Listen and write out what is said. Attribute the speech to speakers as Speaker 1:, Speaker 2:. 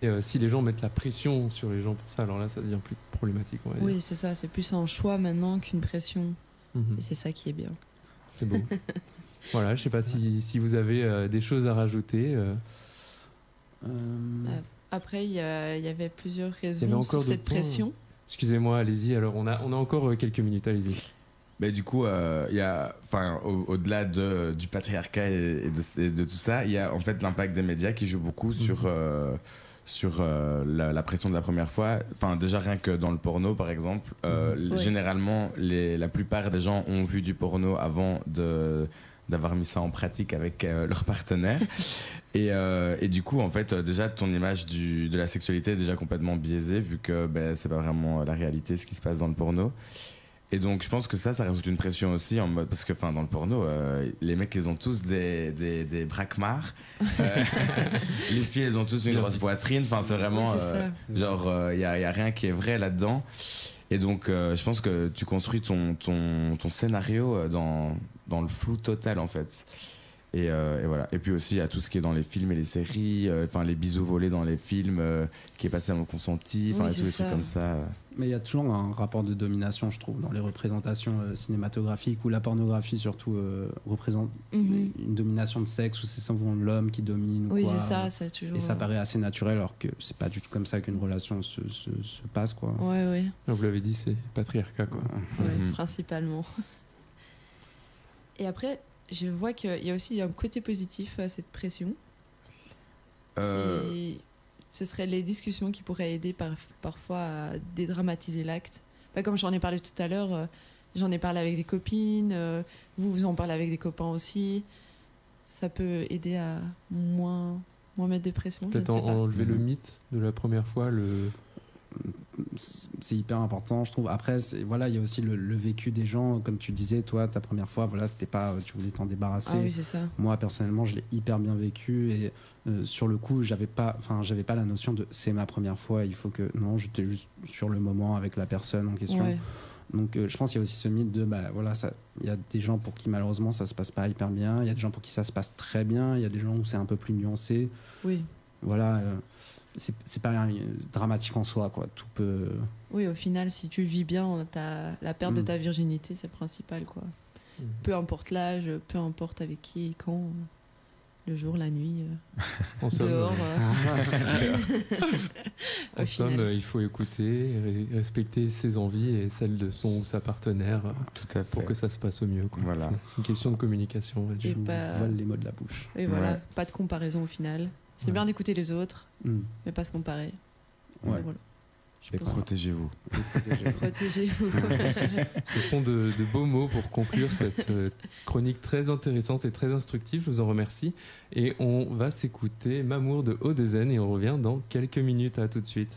Speaker 1: Et si les gens mettent la pression sur les gens pour ça, alors là, ça devient plus problématique, on va dire.
Speaker 2: Oui, c'est ça, c'est plus un choix maintenant qu'une pression. Et c'est ça qui est bien.
Speaker 1: C'est beau. Voilà, je sais pas si vous avez des choses à rajouter.
Speaker 2: Après, il y avait plusieurs raisons sur cette pression.
Speaker 1: Excusez-moi, allez-y. Alors, on a encore quelques minutes, allez-y.
Speaker 3: Mais du coup, il y a, au-delà du patriarcat et de tout ça, il y a en fait l'impact des médias qui joue beaucoup sur la pression de la première fois. Enfin, déjà rien que dans le porno, par exemple, généralement, la plupart des gens ont vu du porno avant d'avoir mis ça en pratique avec leur partenaire. Et du coup, en fait, déjà, ton image de la sexualité est déjà complètement biaisée, vu que c'est pas vraiment la réalité, ce qui se passe dans le porno. Et donc, je pense que ça rajoute une pression aussi, en mode, parce que dans le porno, les mecs, ils ont tous des braquemars. Les filles, elles ont tous une grosse poitrine. Enfin, c'est vraiment, genre, il y a rien qui est vrai là-dedans. Et donc, je pense que tu construis ton scénario dans le flou total, en fait. Et voilà. Et puis aussi, il y a tout ce qui est dans les films et les séries, les bisous volés dans les films, qui est passé à mon consenti, tous les trucs comme ça.
Speaker 4: Mais il y a toujours un rapport de domination, je trouve, dans les représentations cinématographiques, où la pornographie surtout représente une domination de sexe, où c'est souvent l'homme qui domine.
Speaker 2: Oui, c'est ça, c'est toujours.
Speaker 4: Et ça paraît assez naturel, alors que c'est pas du tout comme ça qu'une relation se passe, quoi.
Speaker 2: Ouais.
Speaker 1: Vous l'avez dit, c'est patriarcat, quoi.
Speaker 2: Ouais, principalement. Et après, je vois qu'il y a aussi un côté positif à cette pression. Ce seraient les discussions qui pourraient aider parfois à dédramatiser l'acte. Comme j'en ai parlé tout à l'heure, j'en ai parlé avec des copines, vous en parlez avec des copains aussi. Ça peut aider à moins mettre de pression.
Speaker 1: Peut-être enlever le mythe de la première fois.
Speaker 4: C'est hyper important, je trouve. Après, il y a aussi le vécu des gens. Comme tu disais, toi, ta première fois, c'était pas, tu voulais t'en débarrasser.
Speaker 2: Ah oui, c'est ça.
Speaker 4: Moi, personnellement, je l'ai hyper bien vécu. Et sur le coup, j'avais pas la notion de c'est ma première fois. Il faut que. Non, j'étais juste sur le moment avec la personne en question. Ouais. Donc, je pense qu'il y a aussi ce mythe de. Il y a des gens pour qui, malheureusement, ça se passe pas hyper bien. Il y a des gens pour qui ça se passe très bien. Il y a des gens où c'est un peu plus nuancé.
Speaker 2: Oui.
Speaker 4: Voilà. C'est pas dramatique en soi, quoi. Tout peut.
Speaker 2: Oui, au final, si tu le vis bien, la perte de ta virginité, c'est le principal, quoi. Peu importe l'âge, peu importe avec qui et quand, le jour, la nuit, dehors.
Speaker 1: En somme, il faut écouter, respecter ses envies et celles de son ou sa partenaire.
Speaker 3: Tout à fait.
Speaker 1: Pour que ça se passe au mieux, quoi.
Speaker 3: Voilà.
Speaker 1: C'est une question de communication.
Speaker 4: Je vole les mots de la bouche.
Speaker 2: Et voilà, pas de comparaison au final. C'est bien d'écouter les autres, mais pas se comparer.
Speaker 4: Ouais.
Speaker 2: Voilà.
Speaker 3: Et protégez-vous.
Speaker 2: Protégez-vous.
Speaker 1: Ce sont de beaux mots pour conclure cette chronique très intéressante et très instructive. Je vous en remercie. Et on va s'écouter Mamour de O2N et on revient dans quelques minutes. À tout de suite.